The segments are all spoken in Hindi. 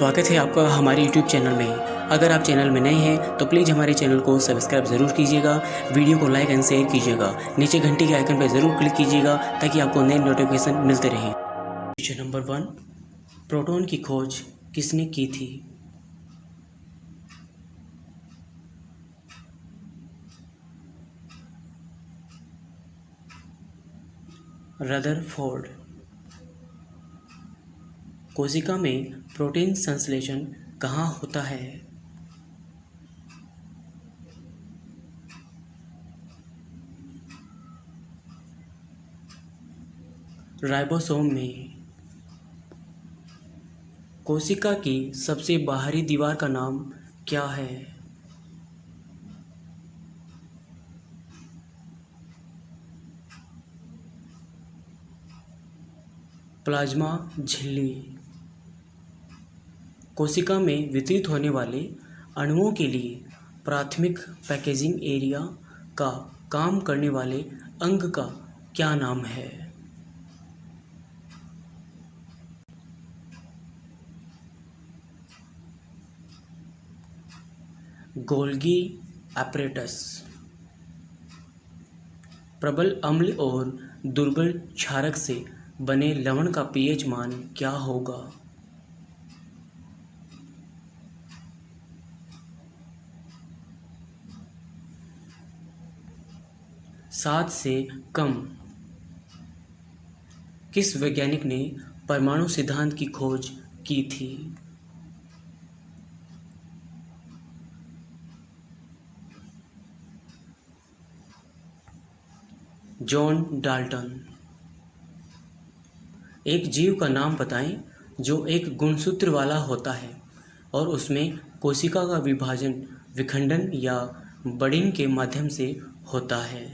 स्वागत है आपका हमारे YouTube चैनल में। अगर आप चैनल में नए हैं तो प्लीज़ हमारे चैनल को सब्सक्राइब ज़रूर कीजिएगा, वीडियो को लाइक एंड शेयर कीजिएगा, नीचे घंटी के आइकन पर ज़रूर क्लिक कीजिएगा ताकि आपको नए नोटिफिकेशन मिलते रहें। क्वेश्चन नंबर 1, प्रोटॉन की खोज किसने की थी? रदरफोर्ड। कोशिका में प्रोटीन संश्लेषण कहाँ होता है? राइबोसोम में। कोशिका की सबसे बाहरी दीवार का नाम क्या है? प्लाज्मा झिल्ली। कोशिका में वितरित होने वाले अणुओं के लिए प्राथमिक पैकेजिंग एरिया का काम करने वाले अंग का क्या नाम है? Golgi apparatus. प्रबल अम्ल और दुर्बल क्षारक से बने लवण का पीएच मान क्या होगा? 7 से कम। किस वैज्ञानिक ने परमाणु सिद्धांत की खोज की थी? John Dalton. एक जीव का नाम बताएं जो एक गुणसूत्र वाला होता है और उसमें कोशिका का विभाजन विखंडन या बडिंग के माध्यम से होता है।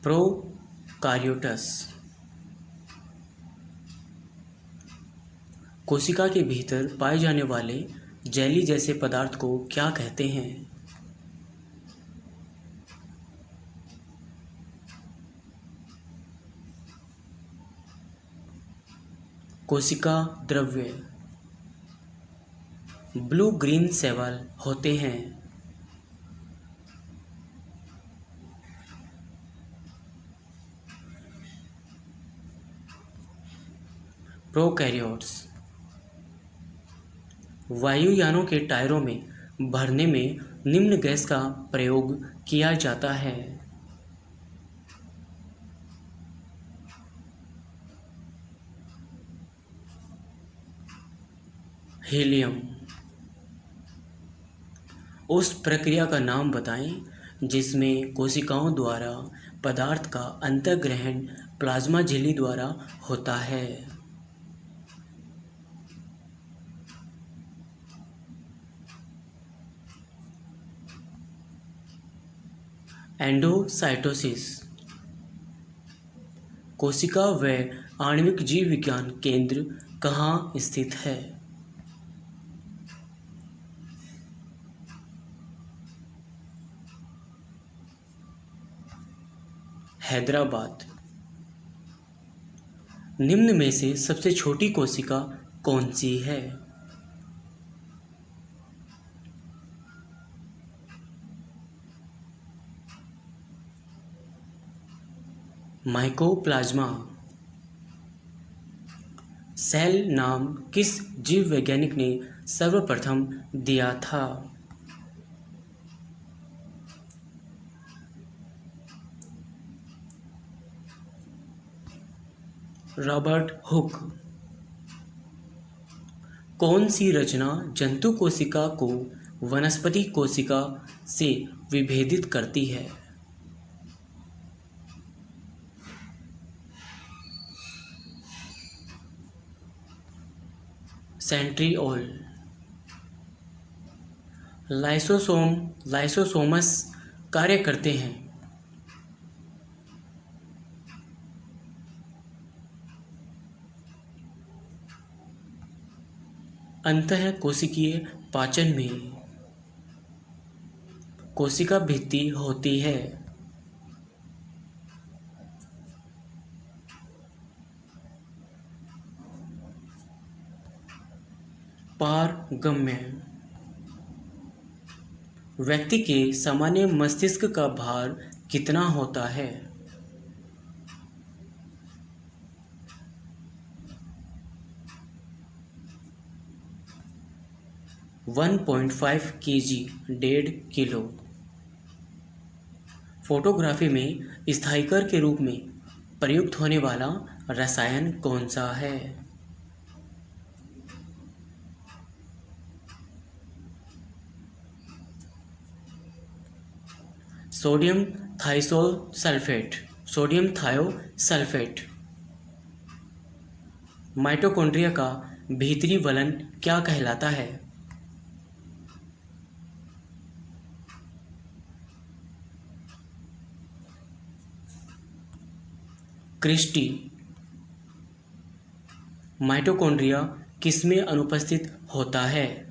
प्रोकार्योट्स। कोशिका के भीतर पाए जाने वाले जेली जैसे पदार्थ को क्या कहते हैं? कोशिका द्रव्य। ब्लू ग्रीन शैवाल होते हैं। प्रोकैरियोट्स। वायुयानों के टायरों में भरने में निम्न गैस का प्रयोग किया जाता है। हीलियम। उस प्रक्रिया का नाम बताएं जिसमें कोशिकाओं द्वारा पदार्थ का अंतर्ग्रहण प्लाज्मा झिल्ली द्वारा होता है। एंडोसाइटोसिस। कोशिका व आणविक जीव विज्ञान केंद्र कहाँ स्थित है? हैदराबाद। निम्न में से सबसे छोटी कोशिका कौन सी है? माइकोप्लाज्मा। सेल नाम किस जीव वैज्ञानिक ने सर्वप्रथम दिया था? Robert Hooke. कौन सी रचना जंतु कोशिका को वनस्पति कोशिका से विभेदित करती है? सेंट्रीओल। लाइसोसोमस कार्य करते हैं। अंतःकोशिकीय पाचन में कोशिका भित्ति होती है। पारगम्य। व्यक्ति के सामान्य मस्तिष्क का भार कितना होता है? 1.5 kg, 1.5 किलो। फोटोग्राफी में स्थायिकर के रूप में प्रयुक्त होने वाला रसायन कौन सा है? Sodium thiosulphate, sodium thiosulphate. Mitochondria का भीतरी वलन क्या कहलाता है? क्रिस्टी। माइटोकॉन्ड्रिया किसमें अनुपस्थित होता है?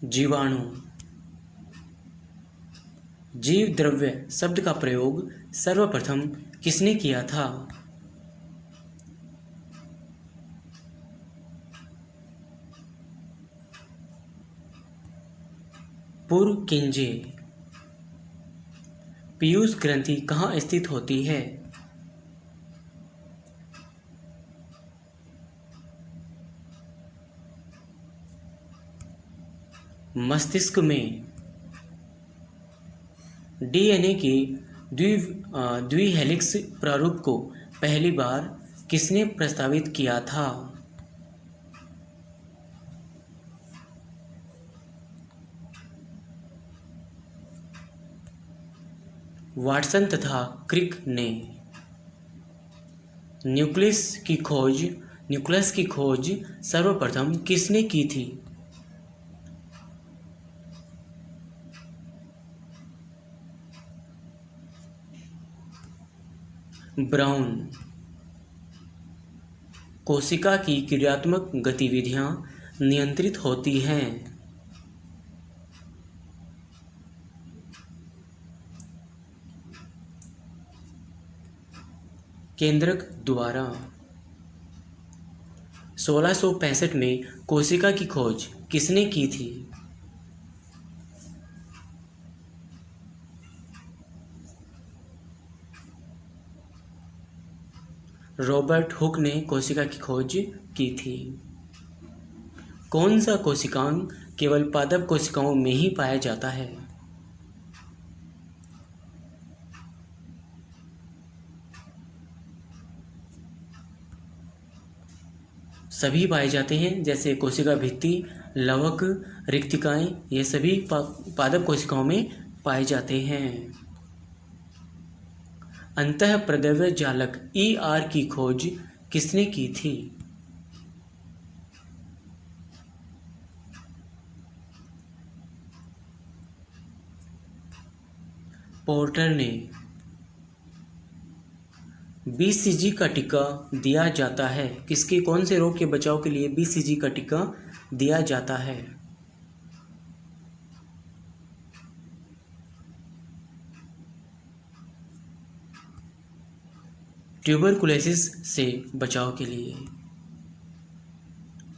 जीवाणु। जीव द्रव्य शब्द का प्रयोग सर्वप्रथम किसने किया था? पुरकिंजे। पीयूष ग्रंथि कहाँ स्थित होती है? मस्तिष्क में। डीएनए के द्विहेलिक्स प्रारूप को पहली बार किसने प्रस्तावित किया था? वाटसन तथा क्रिक ने। न्यूक्लियस की खोज सर्वप्रथम किसने की थी? ब्राउन। कोशिका की क्रियात्मक गतिविधियां नियंत्रित होती हैं। केंद्रक द्वारा। 1665 में कोशिका की खोज किसने की थी? रॉबर्ट हुक ने कोशिका की खोज की थी। कौन सा कोशिकांग केवल पादप कोशिकाओं में ही पाया जाता है? सभी पाए जाते हैं, जैसे कोशिका भित्ति, लवक, रिक्तिकाएं, ये सभी पादप कोशिकाओं में पाए जाते हैं। अंतःप्रद्रव्य जालक ER की खोज किसने की थी? पोर्टर ने। BCG का टीका दिया जाता है किसके, कौन से रोग के बचाव के लिए BCG का टीका दिया जाता है? ट्यूबरकुलोसिस से बचाव के लिए।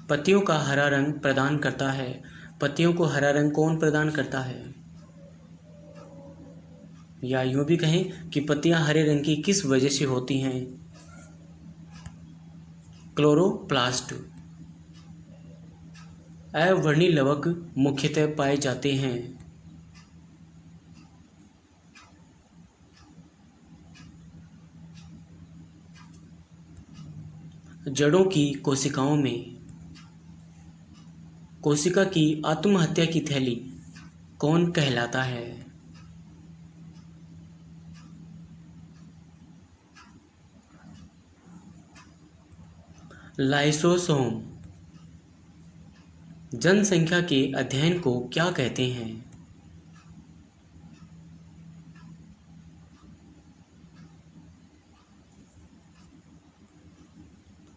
पत्तियों का हरा रंग प्रदान करता है। पत्तियों को हरा रंग कौन प्रदान करता है? या यूं भी कहें कि पत्तियां हरे रंग की किस वजह से होती हैं? क्लोरोप्लास्ट। अवर्णी लवक मुख्यतः पाए जाते हैं। जड़ों की कोशिकाओं में। कोशिका की आत्महत्या की थैली कौन कहलाता है? लाइसोसोम। जनसंख्या के अध्ययन को क्या कहते हैं?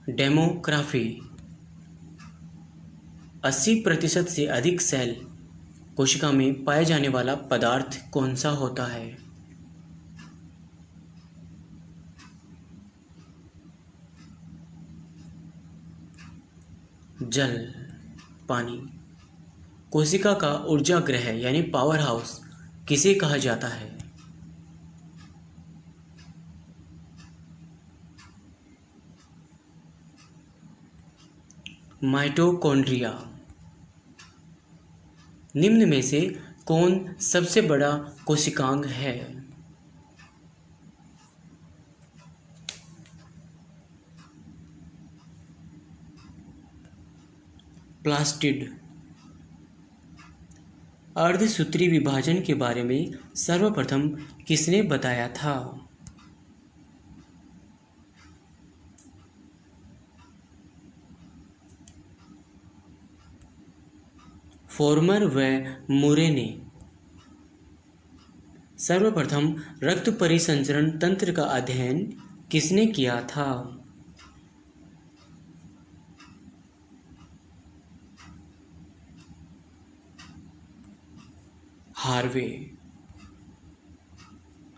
डेमोग्राफी। 80% से अधिक सेल कोशिका में पाए जाने वाला पदार्थ कौन सा होता है? जल, पानी। कोशिका का ऊर्जा गृह यानी पावर हाउस किसे कहा जाता है? माइटोकॉन्ड्रिया। निम्न में से कौन सबसे बड़ा कोशिकांग है? प्लास्टिड। अर्धसूत्री विभाजन के बारे में सर्वप्रथम किसने बताया था? फॉर्मर व मुरे ने। सर्वप्रथम रक्त परिसंचरण तंत्र का अध्ययन किसने किया था? हार्वे।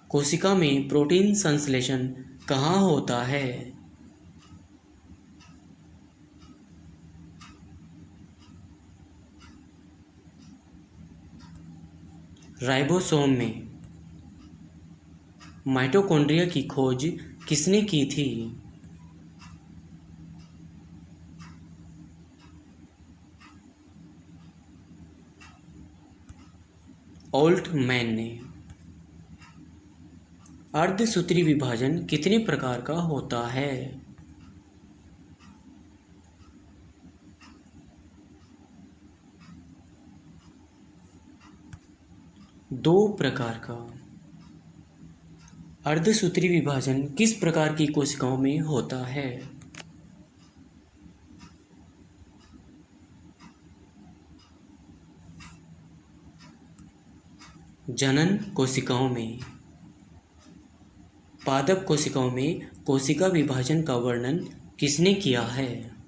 कोशिका में प्रोटीन संश्लेषण कहाँ होता है? राइबोसोम में। माइटोकॉन्ड्रिया की खोज किसने की थी? ओल्टमैन ने। अर्धसूत्री विभाजन कितने प्रकार का होता है? दो प्रकार का। अर्धसूत्री विभाजन किस प्रकार की कोशिकाओं में होता है? जनन कोशिकाओं में। पादप कोशिकाओं में कोशिका विभाजन का वर्णन किसने किया है?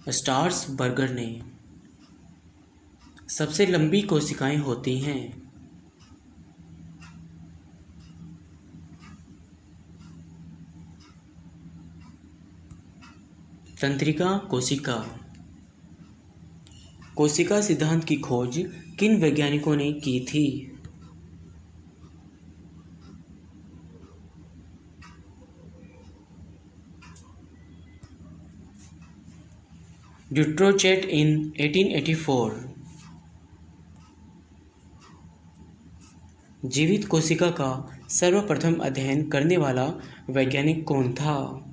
स्ट्रासबर्गर ने। सबसे लंबी कोशिकाएं होती हैं। तंत्रिका कोशिका। कोशिका सिद्धांत की खोज किन वैज्ञानिकों ने की थी? ड्यूट्रोचेट इन 1884। जीवित कोशिका का सर्वप्रथम अध्ययन करने वाला वैज्ञानिक कौन था?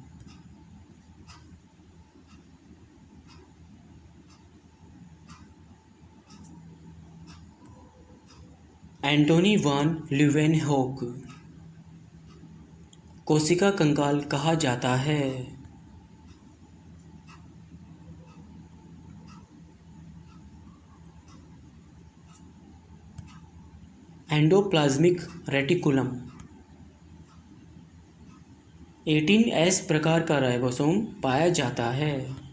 एंटोनी वान ल्यूवेनहोक। कोशिका कंकाल कहा जाता है? Endoplasmic reticulum. 18S प्रकार का राइबोसोम पाया जाता है।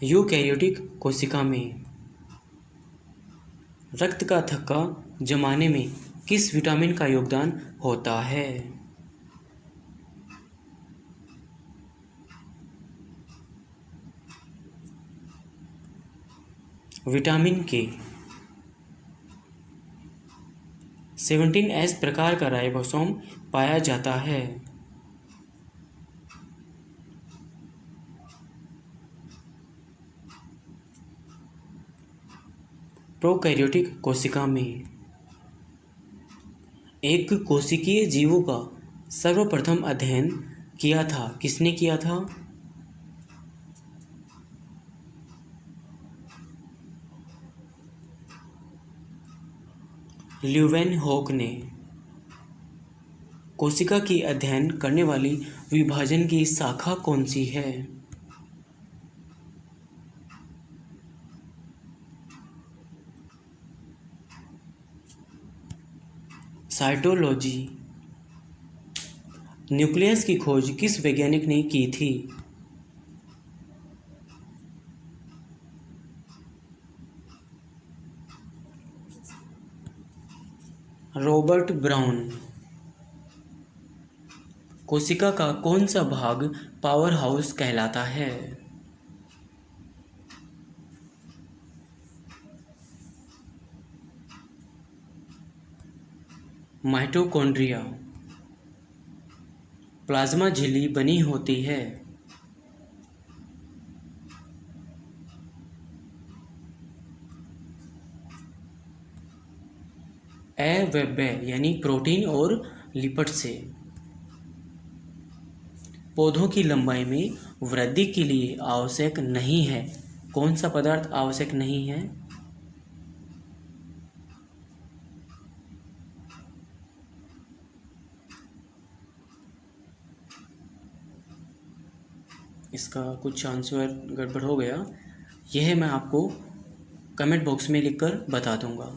यूकैरियोटिक कोशिका में। रक्त का थक्का जमाने में किस विटामिन का योगदान होता है? विटामिन के। 17S प्रकार का राइबोसोम पाया जाता है। प्रोकैरियोटिक कोशिका में। एक कोशिकीय जीवों का सर्वप्रथम अध्ययन किया था किसने किया था? ल्यूवेनहोक ने। कोशिका की अध्ययन करने वाली विभाजन की शाखा कौन सी है? साइटोलॉजी। न्यूक्लियस की खोज किस वैज्ञानिक ने की थी? Robert brown. कोशिका का कौन सा भाग पावर हाउस कहलाता है? माइटोकॉन्ड्रिया। प्लाज्मा झिल्ली बनी होती है। अवयव यानी प्रोटीन और लिपिड से। पौधों की लंबाई में वृद्धि के लिए आवश्यक नहीं है। कौन सा पदार्थ आवश्यक नहीं है? इसका कुछ आंसर गड़बड़ हो गया, यह मैं आपको कमेंट बॉक्स में लिखकर बता दूंगा।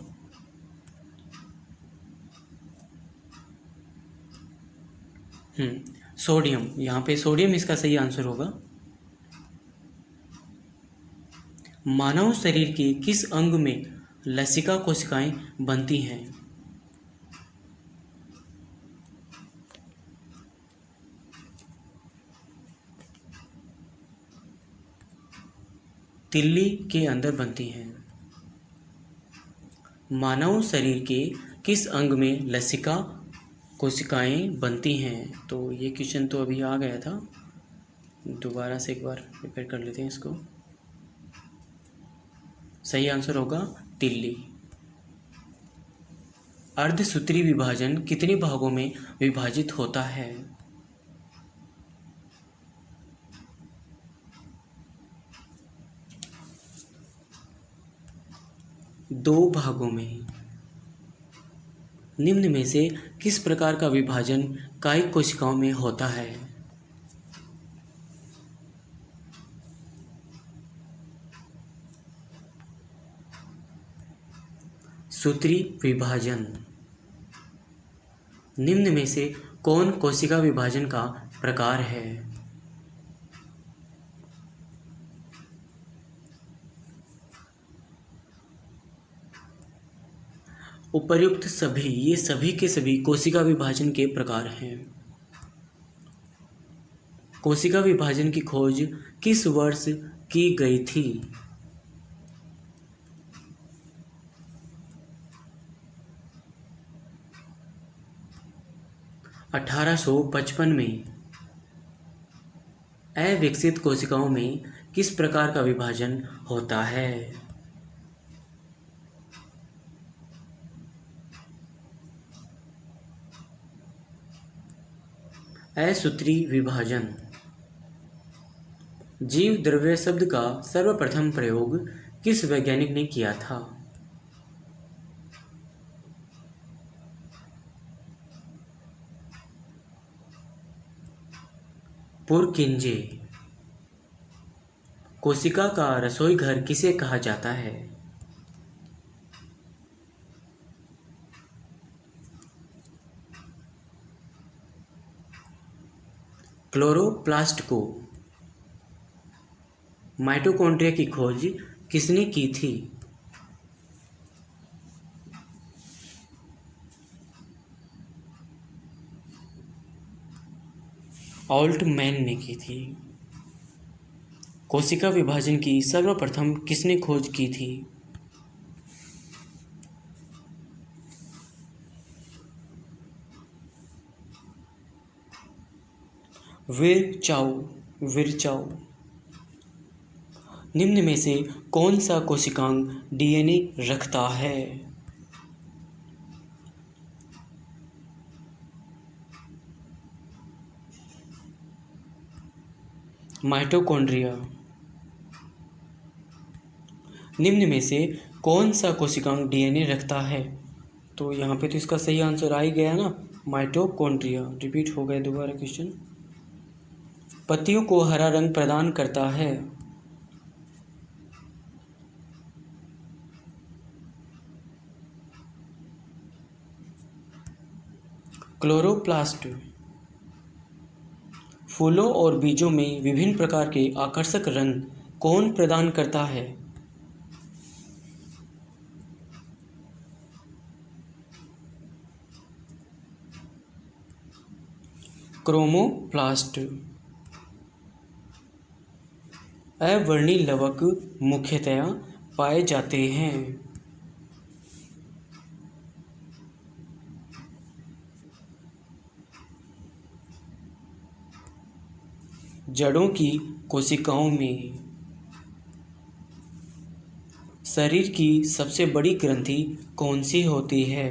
सोडियम, यहाँ पे सोडियम इसका सही आंसर होगा। मानव शरीर के किस अंग में लसिका कोशिकाएं बनती हैं? तिल्ली के अंदर बनती हैं। मानव शरीर के किस अंग में लसिका कोशिकाएं बनती हैं? तो ये क्वेश्चन तो अभी आ गया था, दोबारा से एक बार रिपीट कर लेते हैं इसको। सही आंसर होगा तिल्ली। अर्धसूत्री विभाजन कितने भागों में विभाजित होता है? 2 भागों में। निम्न में से किस प्रकार का विभाजन कायिक कोशिकाओं में होता है? सूत्री विभाजन। निम्न में से कौन कोशिका विभाजन का प्रकार है? उपर्युक्त सभी, ये सभी के सभी कोशिका विभाजन के प्रकार हैं। कोशिका विभाजन की खोज किस वर्ष की गई थी? 1855 में। अविकसित कोशिकाओं में किस प्रकार का विभाजन होता है? असूत्री विभाजन। जीव द्रव्य शब्द का सर्वप्रथम प्रयोग किस वैज्ञानिक ने किया था? पुरकिंजे। कोशिका का रसोई घर किसे कहा जाता है? क्लोरोप्लास्ट को। माइटोकॉन्ड्रिया की खोज किसने की थी? ऑल्टमैन ने की थी। कोशिका विभाजन की सर्वप्रथम किसने खोज की थी? विरचाओ। निम्न में से कौन सा कोशिकांग डीएनए रखता है? माइटोकॉन्ड्रिया। निम्न में से कौन सा कोशिकांग डीएनए रखता है? तो यहाँ पे तो इसका सही आंसर आ ही गया ना, माइटोकॉन्ड्रिया। रिपीट हो गया दोबारा क्वेश्चन। पत्तियों को हरा रंग प्रदान करता है। क्लोरोप्लास्ट। फूलों और बीजों में विभिन्न प्रकार के आकर्षक रंग कौन प्रदान करता है? क्रोमोप्लास्ट। अवर्णी लवक मुख्यतया पाए जाते हैं। जड़ों की कोशिकाओं में। शरीर की सबसे बड़ी ग्रंथि कौन सी होती है?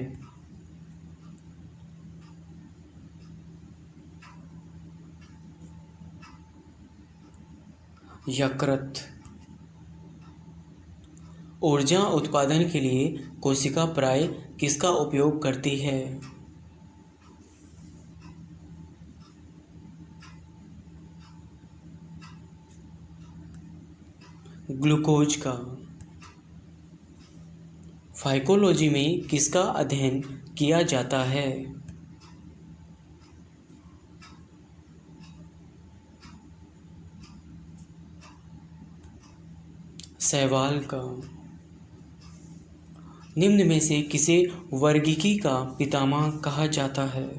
यकृत। ऊर्जा उत्पादन के लिए कोशिका प्राय किसका उपयोग करती है? ग्लूकोज का। फाइकोलॉजी में किसका अध्ययन किया जाता है? शैवाल का। निम्न में से किसे वर्गीकी का पितामह कहा जाता है?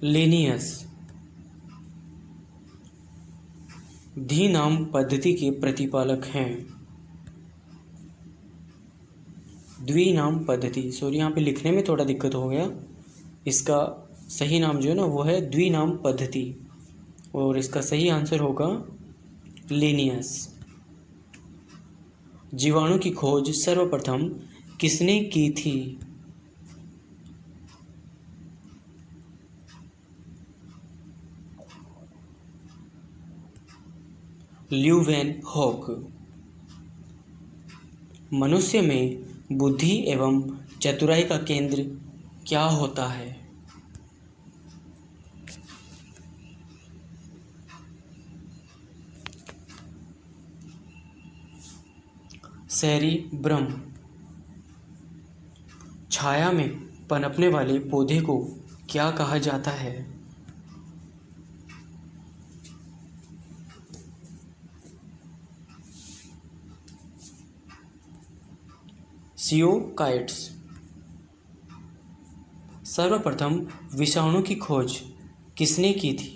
लिनियस। द्विनाम पद्धति के प्रतिपालक हैं। द्विनाम पद्धति, सॉरी यहाँ पे लिखने में थोड़ा दिक्कत हो गया। इसका सही नाम जो है ना वो है द्विनाम पद्धति, और इसका सही आंसर होगा लिनियस। जीवाणु की खोज सर्वप्रथम किसने की थी? ल्यूवेनहॉक। मनुष्य में बुद्धि एवं चतुराई का केंद्र क्या होता है? सेरिब्रम। छाया में पनपने वाले पौधे को क्या कहा जाता है? सियोकाइट्स। सर्वप्रथम विषाणु की खोज किसने की थी?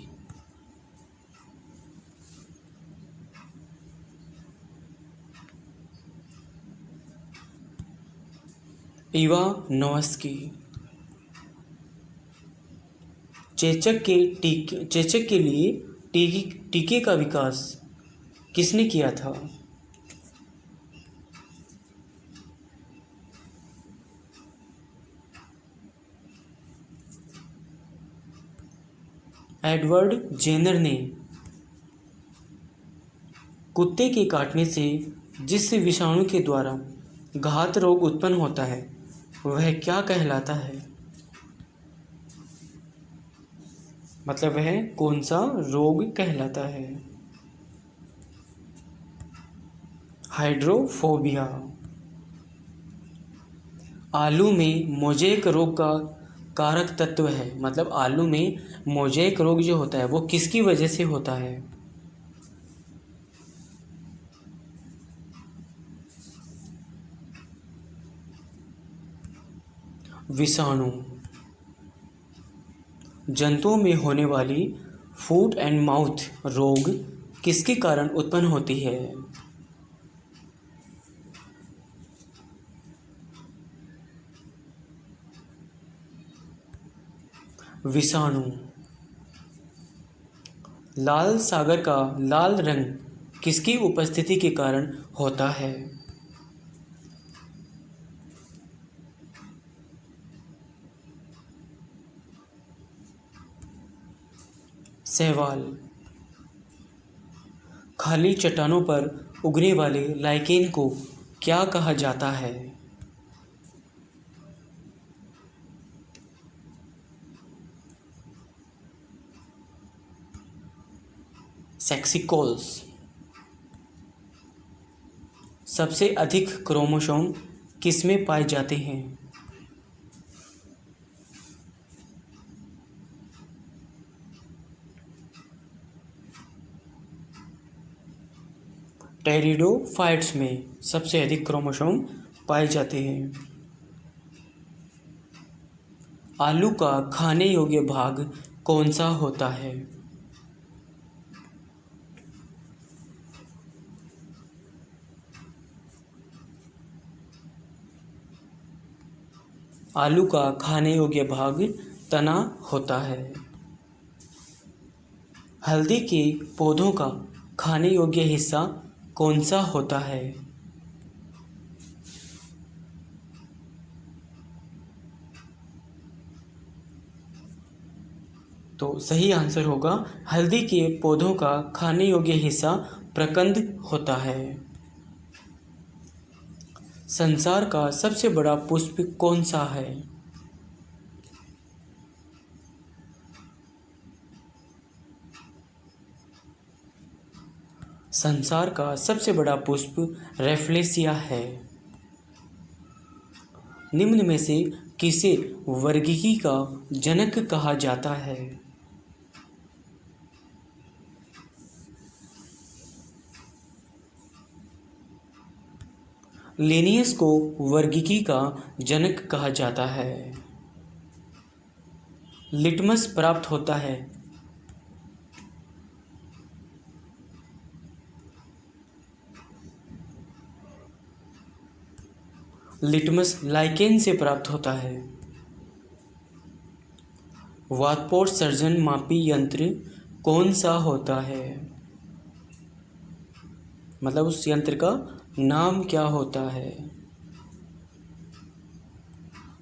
इवानोव्स्की। चेचक के लिए टीके का विकास किसने किया था? एडवर्ड जेनर ने। कुत्ते के काटने से जिस विषाणु के द्वारा घात रोग उत्पन्न होता है वह क्या कहलाता है? मतलब वह कौन सा रोग कहलाता है? हाइड्रोफोबिया। आलू में मोज़ेक रोग का कारक तत्व है, मतलब आलू में मोज़ेक रोग जो होता है वो किसकी वजह से होता है? विषाणु। जंतुओं में होने वाली फूट एंड माउथ रोग किसके कारण उत्पन्न होती है? विषाणु। लाल सागर का लाल रंग किसकी उपस्थिति के कारण होता है? शैवाल। खाली चट्टानों पर उगने वाले लाइकेन को क्या कहा जाता है? सेक्सिकोल्स। सबसे अधिक क्रोमोसोम किसमें पाए जाते हैं? टेरिडोफाइट्स में। सबसे अधिक क्रोमोसोम पाए जाते हैं। आलू का खाने योग्य भाग कौन सा होता है? आलू का खाने योग्य भाग तना होता है। हल्दी के पौधों का खाने योग्य हिस्सा कौन सा होता है? तो सही आंसर होगा हल्दी के पौधों का खाने योग्य हिस्सा प्रकंद होता है। संसार का सबसे बड़ा पुष्प कौन सा है? संसार का सबसे बड़ा पुष्प रेफ्लेसिया है। निम्न में से किसे वर्गीकी का जनक कहा जाता है? लिनियस को वर्गीकी का जनक कहा जाता है। लिटमस प्राप्त होता है। लिटमस लाइकेन से प्राप्त होता है। वातपोत्सर्जन मापी यंत्र कौन सा होता है? मतलब उस यंत्र का नाम क्या होता है?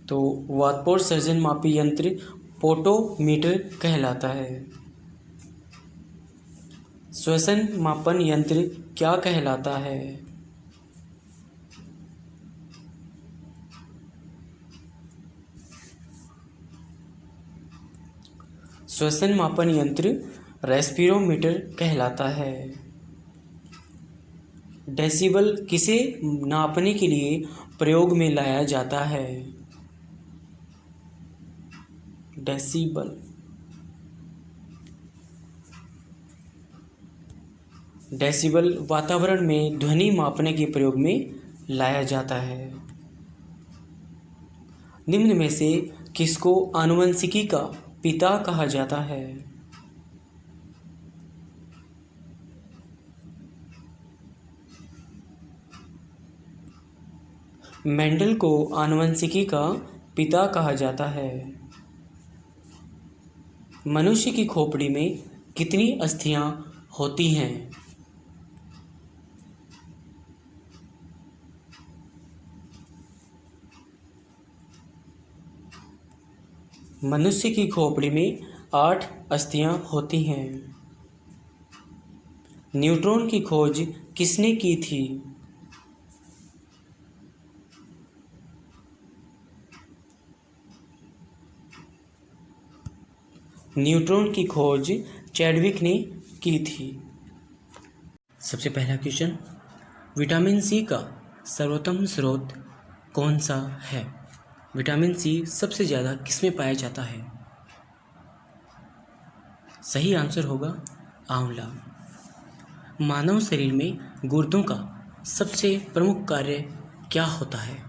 तो वातपोत्सर्जन मापी यंत्र पोटोमीटर कहलाता है। श्वसन मापन यंत्र क्या कहलाता है? श्वसन मापन यंत्र रेस्पिरोमीटर कहलाता है। डेसिबल किसे नापने के लिए प्रयोग में लाया जाता है? डेसिबल डेसिबल वातावरण में ध्वनि मापने के प्रयोग में लाया जाता है। निम्न में से किसको आनुवंशिकी का पिता कहा जाता है? मेंडल को आनुवंशिकी का पिता कहा जाता है। मनुष्य की खोपड़ी में कितनी अस्थियां होती हैं? मनुष्य की खोपड़ी में 8 अस्थियां होती हैं। न्यूट्रॉन की खोज किसने की थी? न्यूट्रॉन की खोज चैडविक ने की थी। सबसे पहला क्वेश्चन, विटामिन सी का सर्वोत्तम स्रोत कौन सा है? विटामिन सी सबसे ज़्यादा किसमें पाया जाता है? सही आंसर होगा आंवला। मानव शरीर में गुर्दों का सबसे प्रमुख कार्य क्या होता है?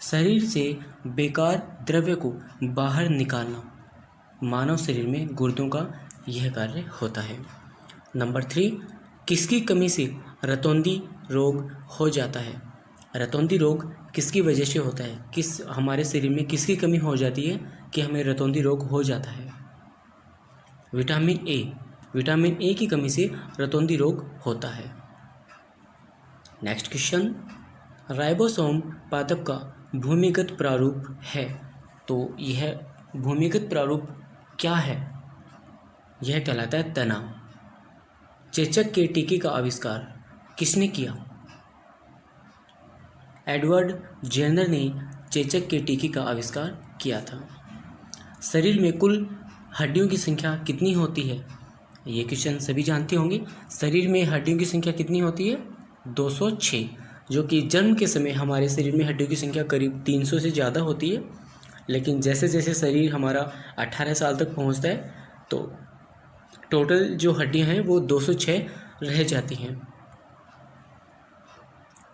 शरीर से बेकार द्रव्य को बाहर निकालना मानव शरीर में गुर्दों का यह कार्य होता है। नंबर 3, किसकी कमी से रतौंधी रोग हो जाता है? रतौंधी रोग किसकी वजह से होता है? हमारे शरीर में किसकी कमी हो जाती है कि हमें रतौंधी रोग हो जाता है? Vitamin A. विटामिन ए की कमी से रतौंधी रोग होता है। नेक्स्ट क्वेश्चन, राइबोसोम पादप का भूमिगत प्रारूप है, तो यह भूमिगत प्रारूप क्या है? यह कहलाता है तना। चेचक के टीके का आविष्कार किसने किया? एडवर्ड जेनर ने चेचक के टीके का आविष्कार किया था। शरीर में कुल हड्डियों की संख्या कितनी होती है? ये क्वेश्चन सभी जानते होंगे। शरीर में हड्डियों की संख्या कितनी होती है? 206, जो कि जन्म के समय हमारे शरीर में हड्डियों की संख्या करीब 300 से ज़्यादा होती है। लेकिन जैसे जैसे शरीर हमारा 18 साल तक पहुंचता है तो टोटल जो हड्डियां हैं वो 206 रह जाती हैं।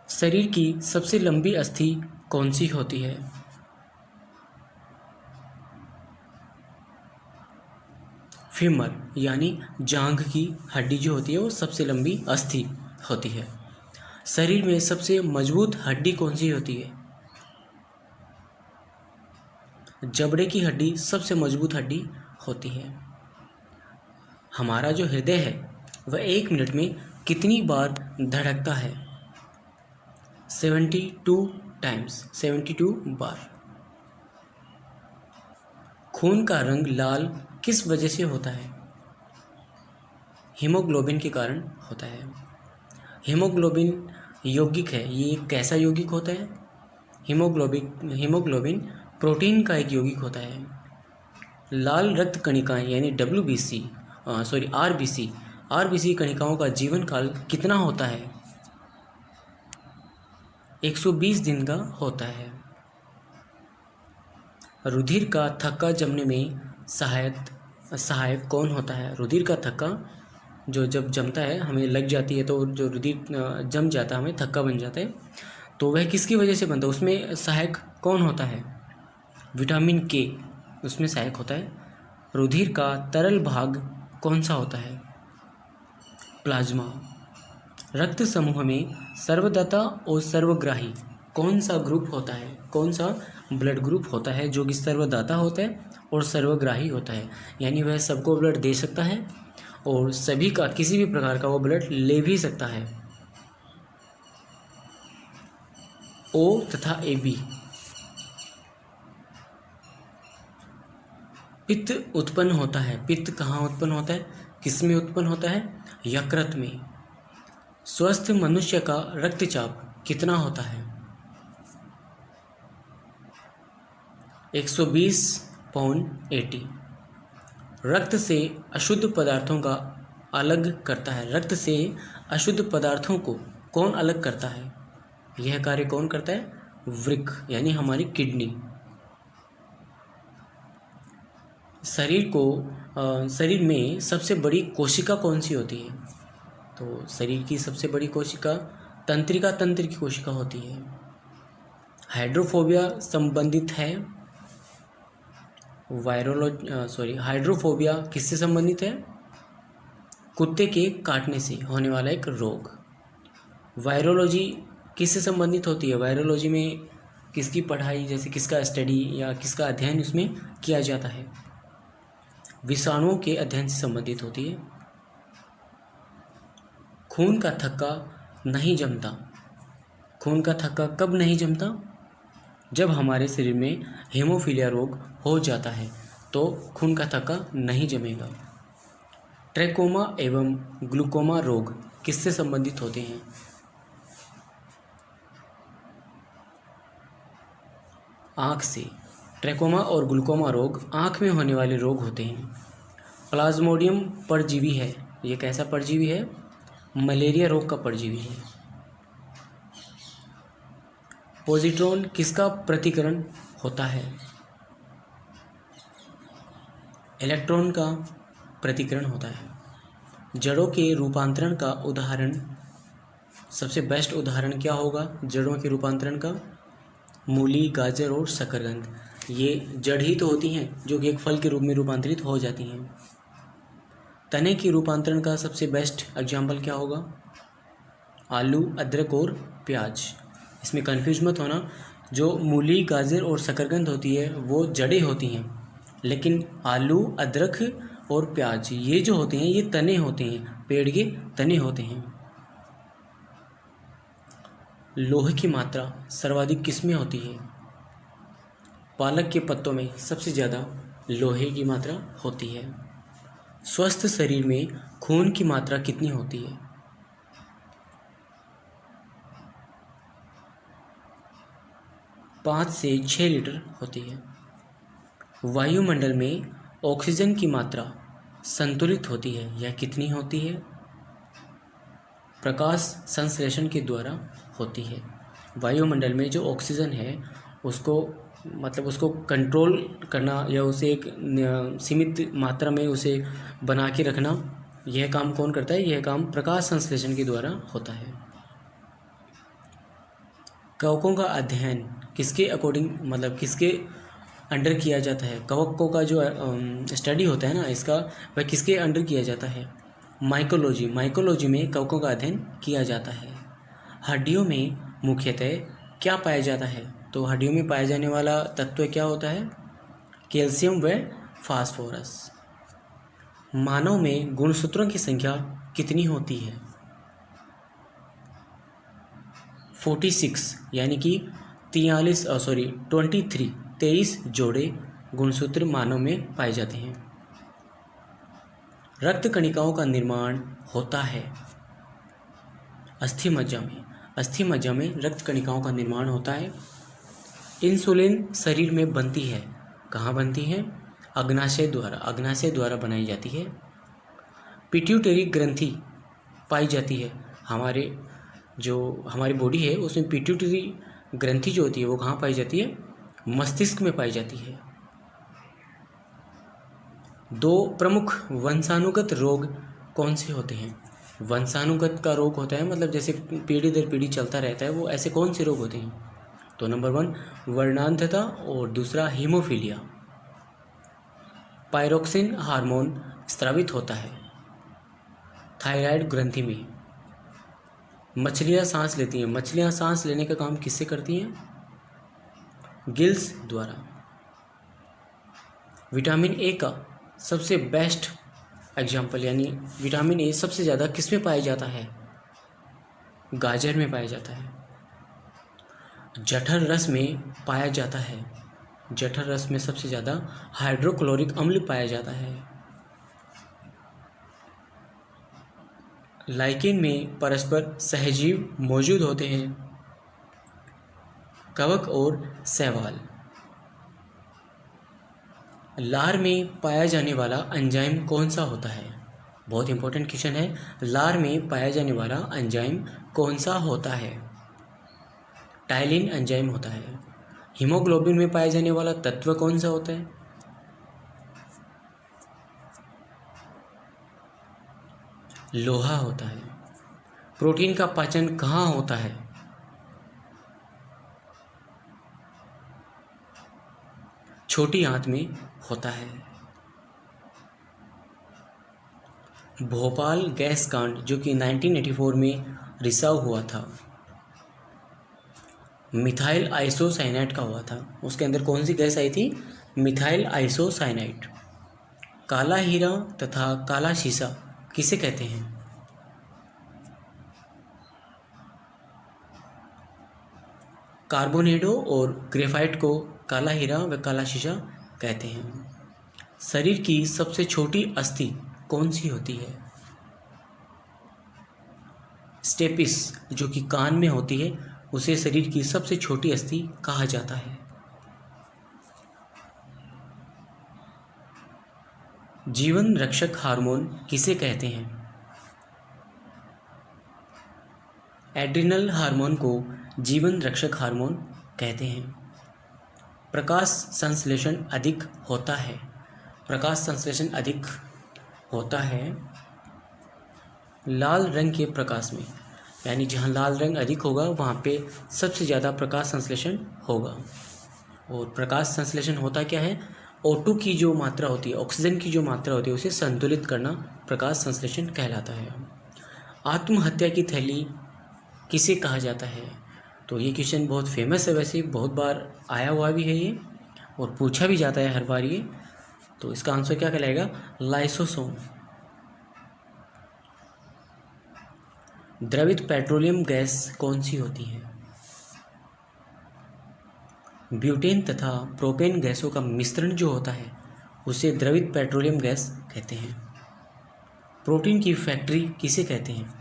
शरीर की सबसे लंबी अस्थि कौन सी होती है? फीमर यानी जांघ की हड्डी जो होती है वो सबसे लंबी अस्थि होती है। शरीर में सबसे मजबूत हड्डी कौन सी होती है? जबड़े की हड्डी सबसे मजबूत हड्डी होती है। हमारा जो हृदय है वह 1 मिनट में कितनी बार धड़कता है? 72 टाइम्स, 72 बार। खून का रंग लाल किस वजह से होता है? हीमोग्लोबिन के कारण होता है। हीमोग्लोबिन यौगिक है, ये कैसा यौगिक होता है? हीमोग्लोबिन प्रोटीन का एक यौगिक होता है। लाल रक्त कणिकाएं यानी आरबीसी कणिकाओं का जीवन काल कितना होता है? 120 दिन का होता है। रुधिर का थक्का जमने में सहायक कौन होता है? रुधिर का थक्का जो जब जमता है, हमें लग जाती है तो जो रुधिर जम जाता है, हमें थक्का बन जाता है, तो वह किसकी वजह से बनता है? उसमें सहायक कौन होता है? विटामिन के उसमें सहायक होता है। रुधिर का तरल भाग कौन सा होता है? प्लाज्मा। रक्त समूह में सर्वदाता और सर्वग्राही कौन सा ग्रुप होता है? कौन सा ब्लड ग्रुप होता है जो कि सर्वदाता होता है और सर्वग्राही होता है? यानी वह सबको ब्लड दे सकता है और सभी का किसी भी प्रकार का वो ब्लड ले भी सकता है। ओ तथा AB। पित्त उत्पन्न होता है। पित्त कहाँ उत्पन्न होता है? किसमें उत्पन्न होता है? यकृत में। स्वस्थ मनुष्य का रक्तचाप कितना होता है? 120/80। रक्त से अशुद्ध पदार्थों का अलग करता है। रक्त से अशुद्ध पदार्थों को कौन अलग करता है? यह कार्य कौन करता है? वृक्क यानी हमारी किडनी। शरीर में सबसे बड़ी कोशिका कौन सी होती है? तो शरीर की सबसे बड़ी कोशिका तंत्रिका तंत्र की कोशिका होती है। हाइड्रोफोबिया संबंधित है हाइड्रोफोबिया किससे संबंधित है? कुत्ते के काटने से होने वाला एक रोग। वायरोलॉजी किससे संबंधित होती है? वायरोलॉजी में किसकी पढ़ाई, जैसे किसका स्टडी या किसका अध्ययन उसमें किया जाता है? विषाणुओं के अध्ययन से संबंधित होती है। खून का थक्का नहीं जमता। खून का थक्का कब नहीं जमता? जब हमारे शरीर में हेमोफीलिया रोग हो जाता है तो खून का थक्का नहीं जमेगा। ट्रैकोमा एवं ग्लूकोमा रोग किससे संबंधित होते हैं? आँख से। ट्रैकोमा और ग्लूकोमा रोग आँख में होने वाले रोग होते हैं। प्लाज्मोडियम परजीवी है। ये कैसा परजीवी है? मलेरिया रोग का परजीवी है। पॉजिट्रॉन किसका प्रतिकरण होता है? इलेक्ट्रॉन का प्रतिकरण होता है। जड़ों के रूपांतरण का उदाहरण, सबसे बेस्ट उदाहरण क्या होगा जड़ों के रूपांतरण का? मूली, गाजर और शकरकंद। ये जड़ ही तो होती हैं जो कि एक फल के रूप में रूपांतरित हो जाती हैं। तने के रूपांतरण का सबसे बेस्ट एग्जाम्पल क्या होगा? आलू, अदरक और प्याज। इसमें कंफ्यूज मत होना, जो मूली, गाजर और शकरकंद होती है वो जड़ें होती हैं, लेकिन आलू, अदरक और प्याज ये जो होते हैं ये तने होते हैं, पेड़ के तने होते हैं। लोहे की मात्रा सर्वाधिक किसमें होती है? पालक के पत्तों में सबसे ज़्यादा लोहे की मात्रा होती है। स्वस्थ शरीर में खून की मात्रा कितनी होती है? 5 से 6 लीटर होती है। वायुमंडल में ऑक्सीजन की मात्रा संतुलित होती है, यह कितनी होती है? प्रकाश संश्लेषण के द्वारा होती है। वायुमंडल में जो ऑक्सीजन है उसको मतलब उसको कंट्रोल करना या उसे एक सीमित मात्रा में उसे बना के रखना, यह काम कौन करता है? यह काम प्रकाश संश्लेषण के द्वारा होता है। कवकों का अध्ययन किसके अकॉर्डिंग, मतलब किसके अंडर किया जाता है? कवकों का जो स्टडी होता है ना इसका, वह किसके अंडर किया जाता है? माइकोलॉजी। माइकोलॉजी में कवकों का अध्ययन किया जाता है। हड्डियों में मुख्यतः क्या पाया जाता है? तो हड्डियों में पाया जाने वाला तत्व क्या होता है? कैल्शियम व फास्फोरस। मानव में गुणसूत्रों की संख्या कितनी होती है? 46, यानी कि 23 जोड़े गुणसूत्र मानव में पाए जाते हैं। रक्त कणिकाओं का निर्माण होता है अस्थि मज्जा में। अस्थि मज्जा में रक्त कणिकाओं का निर्माण होता है। इंसुलिन शरीर में बनती है, कहाँ बनती है? अग्नाशय द्वारा। अग्नाशय द्वारा बनाई जाती है। पिट्यूटरी ग्रंथि पाई जाती है। हमारी बॉडी है उसमें पिट्यूटरी ग्रंथि जो होती है वो कहाँ पाई जाती है? मस्तिष्क में पाई जाती है। 2 प्रमुख वंशानुगत रोग कौन से होते हैं? वंशानुगत का रोग होता है मतलब जैसे पीढ़ी दर पीढ़ी चलता रहता है, वो ऐसे कौन से रोग होते हैं? तो नंबर 1 वर्णांधता और दूसरा हीमोफीलिया। पायरोक्सिन हार्मोन स्रावित होता है थायराइड ग्रंथि में। मछलियाँ सांस लेती हैं। मछलियाँ सांस लेने का काम किससे करती हैं? गिल्स द्वारा। विटामिन ए का सबसे बेस्ट एग्जाम्पल, यानी विटामिन ए सबसे ज़्यादा किस में पाया जाता है? गाजर में पाया जाता है। जठर रस में पाया जाता है। जठर रस में सबसे ज़्यादा हाइड्रोक्लोरिक अम्ल पाया जाता है। लाइकेन में परस्पर सहजीव मौजूद होते हैं, कवक और शैवाल। लार में पाया जाने वाला एंजाइम कौन सा होता है? बहुत इंपॉर्टेंट क्वेश्चन है। लार में पाया जाने वाला एंजाइम कौन सा होता है? टाइलिन एंजाइम होता है। हीमोग्लोबिन में पाया जाने वाला तत्व कौन सा होता है? लोहा होता है। प्रोटीन का पाचन कहाँ होता है? छोटी आंत में होता है। भोपाल गैस कांड जो कि 1984 में रिसाव हुआ था, मिथाइल आइसोसाइनाइड का हुआ था। उसके अंदर कौन सी गैस आई थी? Methyl isocyanide. काला हीरा तथा काला शीशा किसे कहते हैं? कार्बोनेडो और ग्रेफाइट को काला हीरा व काला शीशा कहते हैं। शरीर की सबसे छोटी अस्थि कौन सी होती है? स्टेपिस, जो कि कान में होती है, उसे शरीर की सबसे छोटी अस्थि कहा जाता है। जीवन रक्षक हार्मोन किसे कहते हैं? एड्रिनल हार्मोन को जीवन रक्षक हार्मोन कहते हैं। प्रकाश संश्लेषण अधिक होता है। प्रकाश संश्लेषण अधिक होता है लाल रंग के प्रकाश में, यानी जहाँ लाल रंग अधिक होगा वहाँ पे सबसे ज़्यादा प्रकाश संश्लेषण होगा। और प्रकाश संश्लेषण होता क्या है? O2 की जो मात्रा होती है, ऑक्सीजन की जो मात्रा होती है, उसे संतुलित करना प्रकाश संश्लेषण कहलाता है। आत्महत्या की थैली किसे कहा जाता है? तो ये क्वेश्चन बहुत फेमस है, वैसे बहुत बार आया हुआ भी है ये और पूछा भी जाता है हर बार ये। तो इसका आंसर क्या कहलाएगा? लाइसोसोम। द्रवित पेट्रोलियम गैस कौन सी होती है? ब्यूटेन तथा प्रोपेन गैसों का मिश्रण जो होता है उसे द्रवित पेट्रोलियम गैस कहते हैं। प्रोटीन की फैक्ट्री किसे कहते हैं?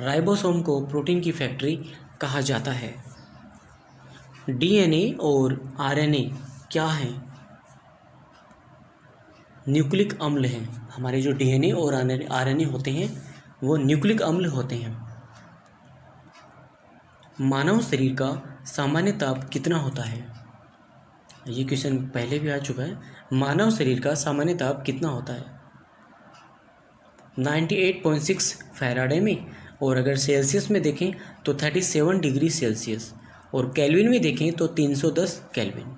राइबोसोम को प्रोटीन की फैक्ट्री कहा जाता है। डीएनए और आरएनए क्या हैं? न्यूक्लिक अम्ल हैं। हमारे जो डीएनए और आरएनए होते हैं वो न्यूक्लिक अम्ल होते हैं। मानव शरीर का सामान्य ताप कितना होता है? ये क्वेश्चन पहले भी आ चुका है। मानव शरीर का सामान्य ताप कितना होता है? 98.6 फैराडे में, और अगर सेल्सियस में देखें तो 37 डिग्री सेल्सियस, और केल्विन में देखें तो 310 केल्विन।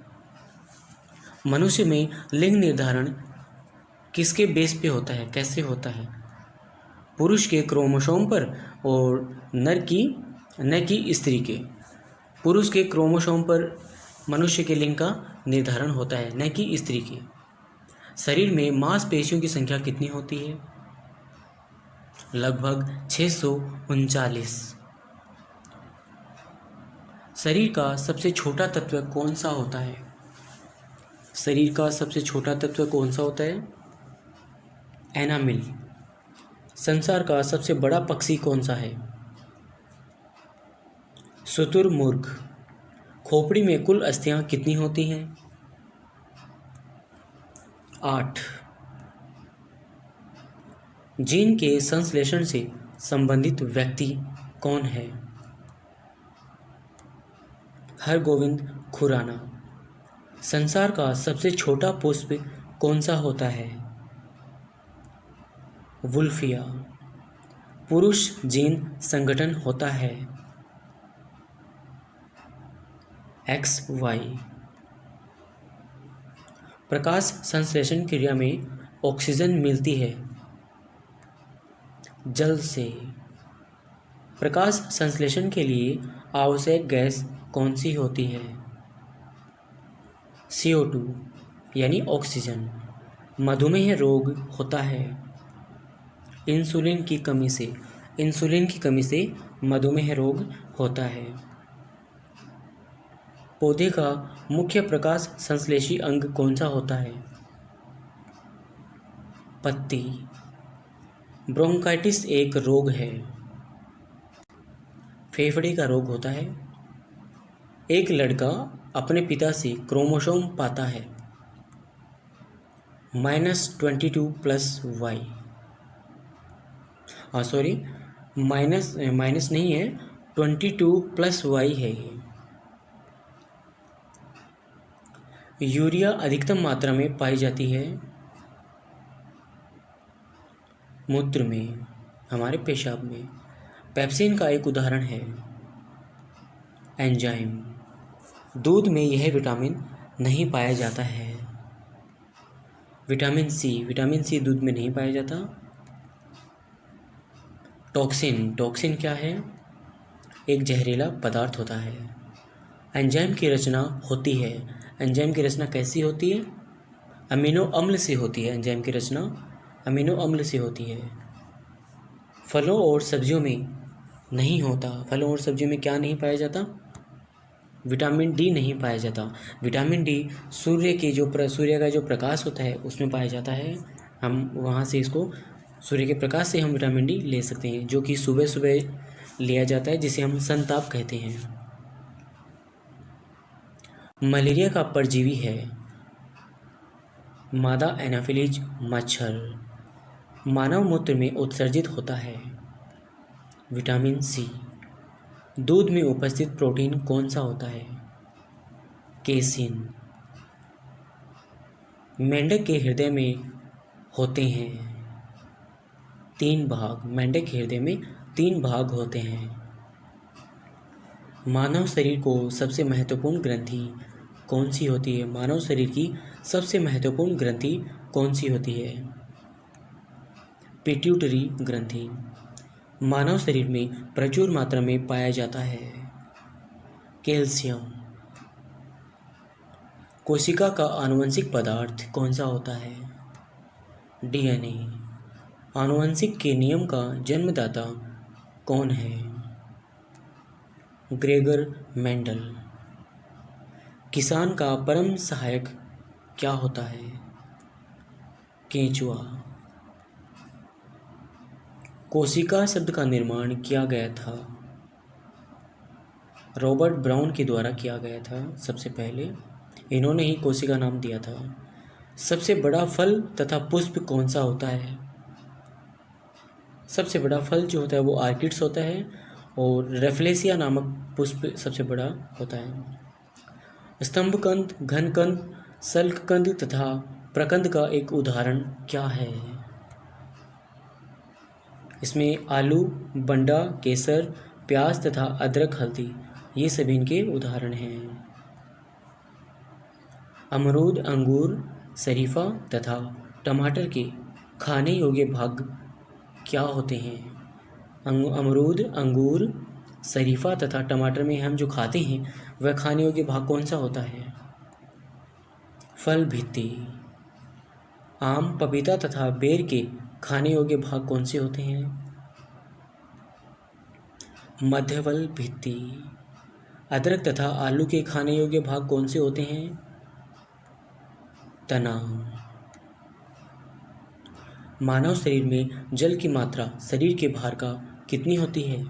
मनुष्य में लिंग निर्धारण किसके बेस पे होता है, कैसे होता है? पुरुष के क्रोमोसोम पर और न कि स्त्री के। पुरुष के क्रोमोसोम पर मनुष्य के लिंग का निर्धारण होता है, न कि स्त्री के। शरीर में मांसपेशियों की संख्या कितनी होती है? लगभग 639। शरीर का सबसे छोटा तत्व कौन सा होता है? शरीर का सबसे छोटा तत्व कौन सा होता है? एनामिल। संसार का सबसे बड़ा पक्षी कौन सा है? शुतुरमुर्ग। खोपड़ी में कुल अस्थियां कितनी होती हैं? 8। जीन के संश्लेषण से संबंधित व्यक्ति कौन है? हरगोविंद खुराना। संसार का सबसे छोटा पुष्प कौन सा होता है? वुल्फिया। पुरुष जीन संगठन होता है XY। प्रकाश संश्लेषण क्रिया में ऑक्सीजन मिलती है जल से। प्रकाश संश्लेषण के लिए आवश्यक गैस कौन सी होती है? CO2 यानी ऑक्सीजन। मधुमेह रोग होता है इंसुलिन की कमी से। इंसुलिन की कमी से मधुमेह रोग होता है। पौधे का मुख्य प्रकाश संश्लेषी अंग कौन सा होता है? पत्ती। ब्रोंकाइटिस एक रोग है, फेफड़े का रोग होता है। एक लड़का अपने पिता से क्रोमोसोम पाता है -22+Y। सॉरी, माइनस नहीं है, 22+Y है ये। यूरिया अधिकतम मात्रा में पाई जाती है मूत्र में, हमारे पेशाब में। पेप्सिन का एक उदाहरण है एंजाइम। दूध में यह विटामिन नहीं पाया जाता है। विटामिन सी दूध में नहीं पाया जाता। टॉक्सिन क्या है? एक जहरीला पदार्थ होता है। एंजाइम की रचना होती है। एंजाइम की रचना कैसी होती है? अमीनो अम्ल से होती है। एंजाइम की रचना अमीनो अम्ल से होती है। फलों और सब्जियों में नहीं होता। फलों और सब्जियों में क्या नहीं पाया जाता? विटामिन डी नहीं पाया जाता। विटामिन डी सूर्य का जो प्रकाश होता है उसमें पाया जाता है। हम वहाँ से इसको, सूर्य के प्रकाश से हम विटामिन डी ले सकते हैं, जो कि सुबह सुबह लिया जाता है, जिसे हम सनताप कहते हैं। मलेरिया का परजीवी है मादा एनाफिलीज मच्छर। मानव मूत्र में उत्सर्जित होता है विटामिन सी। दूध में उपस्थित प्रोटीन कौन सा होता है? केसिन। मेंढक के हृदय में होते हैं 3 भाग। मेंढक के हृदय में 3 भाग होते हैं। मानव शरीर को सबसे महत्वपूर्ण ग्रंथि कौन सी होती है? मानव शरीर की सबसे महत्वपूर्ण ग्रंथि कौन सी होती है? पिट्यूटरी ग्रंथि। मानव शरीर में प्रचुर मात्रा में पाया जाता है कैल्शियम। कोशिका का आनुवंशिक पदार्थ कौन सा होता है? DNA। आनुवंशिक के नियम का जन्मदाता कौन है? Gregor Mendel. किसान का परम सहायक क्या होता है? केंचुआ। कोशिका शब्द का निर्माण किया गया था रॉबर्ट ब्राउन के द्वारा किया गया था। सबसे पहले इन्होंने ही कोशिका नाम दिया था। सबसे बड़ा फल तथा पुष्प कौन सा होता है? सबसे बड़ा फल जो होता है वो आर्किड्स होता है, और रेफ्लेसिया नामक पुष्प सबसे बड़ा होता है। स्तंभकंद, घनकंद, सल्ककंद तथा प्रकंद का एक उदाहरण क्या है? इसमें आलू, बंडा, केसर, प्याज तथा अदरक, हल्दी ये सभी इनके उदाहरण हैं। अमरूद, अंगूर, शरीफा तथा टमाटर के खाने योग्य भाग क्या होते हैं? अमरूद, अंगूर, शरीफा तथा टमाटर में हम जो खाते हैं वह खाने योग्य भाग कौन सा होता है? फल भित्ति। आम, पपीता तथा बेर के खाने योग्य भाग कौन से होते हैं? मध्यफल भित्ति। अदरक तथा आलू के खाने योग्य भाग कौन से होते हैं? तना। मानव शरीर में जल की मात्रा शरीर के भार का कितनी होती है?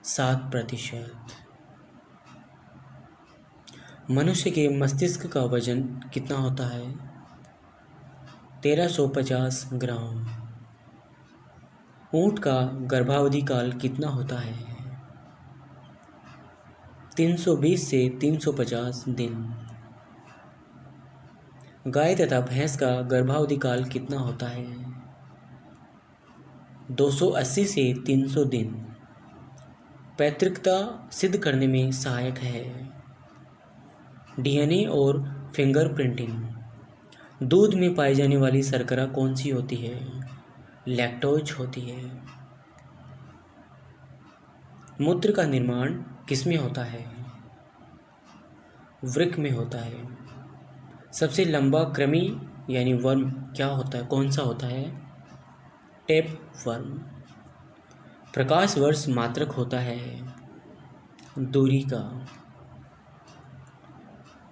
7%। मनुष्य के मस्तिष्क का वजन कितना होता है? 1350 ग्राम। ऊंट का गर्भावधि काल कितना होता है? 320 से 350 दिन। गाय तथा भैंस का गर्भावधि काल कितना होता है? 280 से 300 दिन। पैतृकता सिद्ध करने में सहायक है। डीएनए और फिंगरप्रिंटिंग। दूध में पाई जाने वाली शर्करा कौन सी होती है? लैक्टोज होती है। मूत्र का निर्माण किसमें होता है? वृक्क में होता है। सबसे लंबा कृमि यानी वर्म क्या होता है, कौन सा होता है? Tape worm. प्रकाश वर्ष मात्रक होता है दूरी का।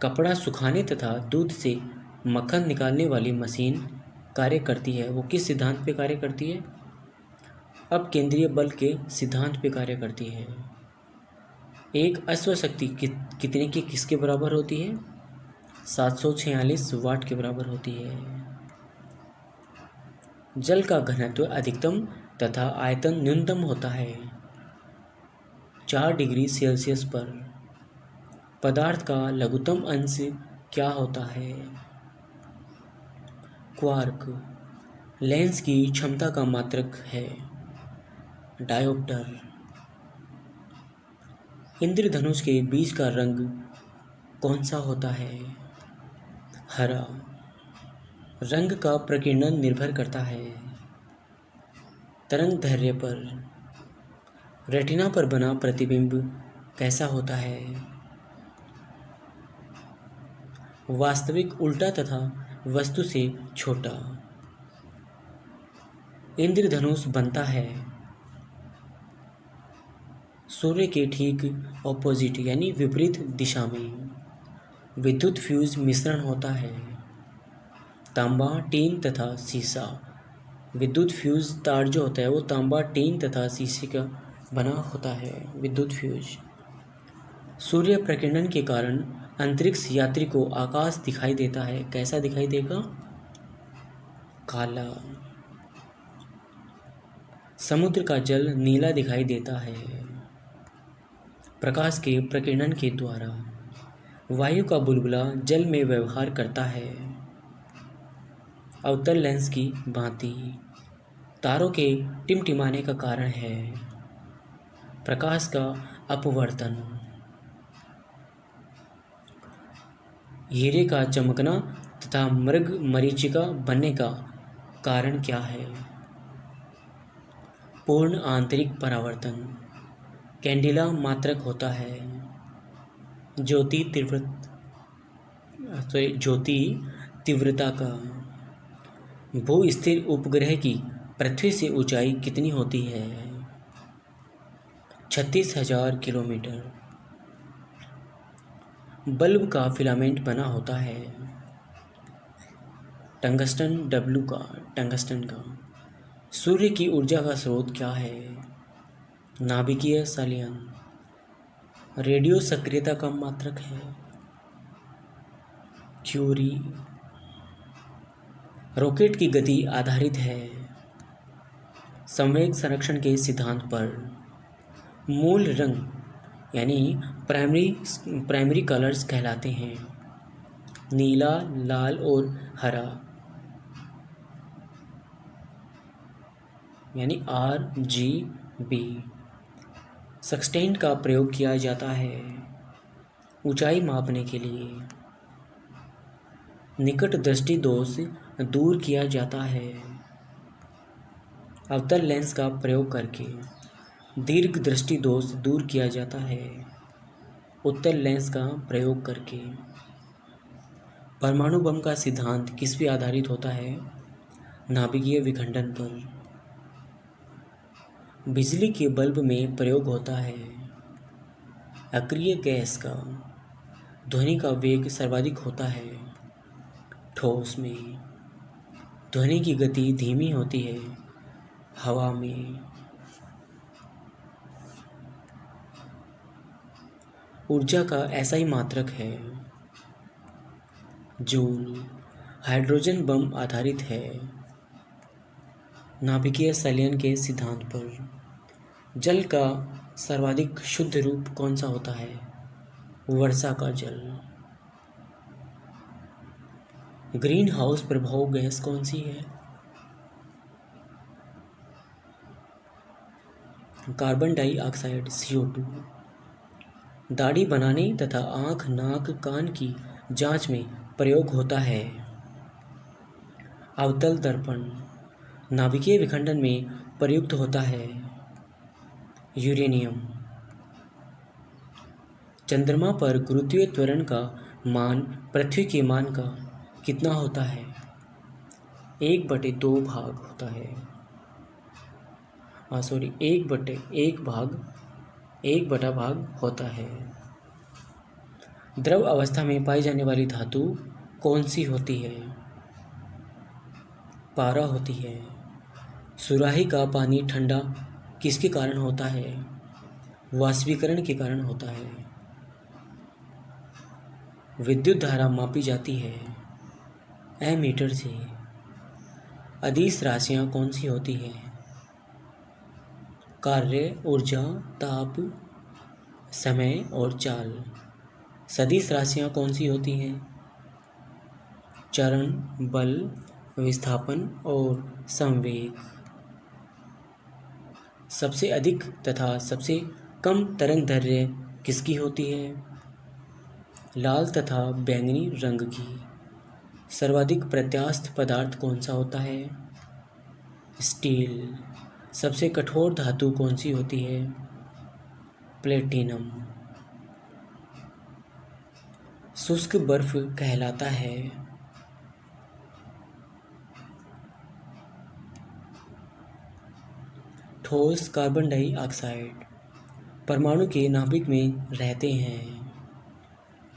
कपड़ा सुखाने तथा दूध से मक्खन निकालने वाली मशीन कार्य करती है, वो किस सिद्धांत पे कार्य करती है? अब केंद्रीय बल के सिद्धांत पे कार्य करती है। एक अश्वशक्ति कितने की किसके बराबर होती है? 746 वाट के बराबर होती है। जल का घनत्व अधिकतम तथा आयतन न्यूनतम होता है 4 डिग्री सेल्सियस पर। पदार्थ का लघुत्तम अंश क्या होता है? क्वार्क। लेंस की क्षमता का मात्रक है डायोप्टर। इंद्रधनुष के बीज का रंग कौन सा होता है? हरा। रंग का प्रकीर्णन निर्भर करता है तरंगदैर्घ्य पर। रेटिना पर बना प्रतिबिंब कैसा होता है? वास्तविक, उल्टा तथा वस्तु से छोटा। इंद्रधनुष बनता है सूर्य के ठीक ऑपोजिट यानी विपरीत दिशा में। विद्युत फ्यूज मिश्रण होता है तांबा, टीन तथा सीसा। विद्युत फ्यूज तार जो होता है वो तांबा, टीन तथा शीशे का बना होता है विद्युत फ्यूज। सूर्य प्रकीर्णन के कारण अंतरिक्ष यात्री को आकाश दिखाई देता है, कैसा दिखाई देगा? काला। समुद्र का जल नीला दिखाई देता है प्रकाश के प्रकीर्णन के द्वारा। वायु का बुलबुला जल में व्यवहार करता है अवतल लेंस की भांति। तारों के टिमटिमाने का कारण है प्रकाश का अपवर्तन। हीरे का चमकना तथा मृग मरीचिका बनने का कारण क्या है? पूर्ण आंतरिक परावर्तन। कैंडिला मात्रक होता है ज्योति तीव्रता का। भू स्थिर उपग्रह की पृथ्वी से ऊंचाई कितनी होती है? 36,000 किलोमीटर। बल्ब का फिलामेंट बना होता है टंगस्टन का। सूर्य की ऊर्जा का स्रोत क्या है? नाभिकीय संलयन। रेडियो सक्रियता का मात्रक है क्यूरी। रॉकेट की गति आधारित है संवेग संरक्षण के सिद्धांत पर। मूल रंग यानी प्राइमरी कलर्स कहलाते हैं। नीला, लाल और हरा यानी RGB। सेक्सटेंट का प्रयोग किया जाता है ऊंचाई मापने के लिए। निकट दृष्टि दोष दूर किया जाता है अवतल लेंस का प्रयोग करके। दीर्घ दृष्टि दोष दूर किया जाता है उत्तल लेंस का प्रयोग करके। परमाणु बम का सिद्धांत किस पे आधारित होता है? नाभिकीय विखंडन पर। बिजली के बल्ब में प्रयोग होता है अक्रिय गैस का। ध्वनि का वेग सर्वाधिक होता है ठोस में। ध्वनि की गति धीमी होती है हवा में। ऊर्जा का SI मात्रक है जूल। हाइड्रोजन बम आधारित है नाभिकीय संलयन के सिद्धांत पर। जल का सर्वाधिक शुद्ध रूप कौन सा होता है? वर्षा का जल। ग्रीन हाउस प्रभाव गैस कौन सी है? Carbon dioxide CO2। दाढ़ी बनाने तथा आँख, नाक, कान की जांच में प्रयोग होता है अवतल दर्पण। नाभिकीय विखंडन में प्रयुक्त होता है यूरेनियम। चंद्रमा पर गुरुत्वीय त्वरण का मान पृथ्वी के मान का कितना होता है? 1/2 भाग होता है। 1/भाग होता है। द्रव अवस्था में पाई जाने वाली धातु कौन सी होती है? पारा होती है। सुराही का पानी ठंडा किसके कारण होता है? वाष्पीकरण के कारण होता है। विद्युत धारा मापी जाती है एमीटर से। अदिश राशियाँ कौन सी होती हैं? कार्य, ऊर्जा, ताप, समय और चाल। सदिश राशियाँ कौन सी होती हैं? चरण, बल, विस्थापन और संवेग। सबसे अधिक तथा सबसे कम तरंगदैर्घ्य किसकी होती है? लाल तथा बैंगनी रंग की। सर्वाधिक प्रत्यास्थ पदार्थ कौन सा होता है? स्टील। सबसे कठोर धातु कौन सी होती है? प्लेटिनम। शुष्क बर्फ कहलाता है ठोस कार्बन डाइऑक्साइड। परमाणु के नाभिक में रहते हैं।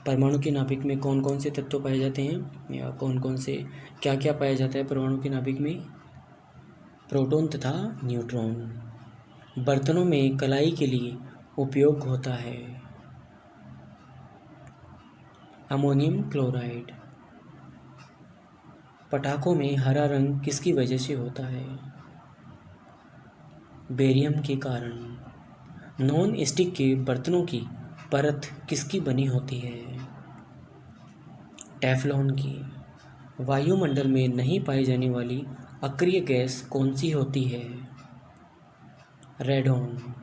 परमाणु के नाभिक में कौन कौन से तत्व पाए जाते हैं या कौन कौन से क्या क्या पाया जाता है परमाणु के नाभिक में? प्रोटॉन तथा न्यूट्रॉन। बर्तनों में कलाई के लिए उपयोग होता है अमोनियम क्लोराइड। पटाखों में हरा रंग किसकी वजह से होता है? बेरियम के कारण। नॉन स्टिक के बर्तनों की परत किसकी बनी होती है? टेफ्लॉन की। वायुमंडल में नहीं पाई जाने वाली अक्रिय गैस कौन सी होती है? रेडॉन।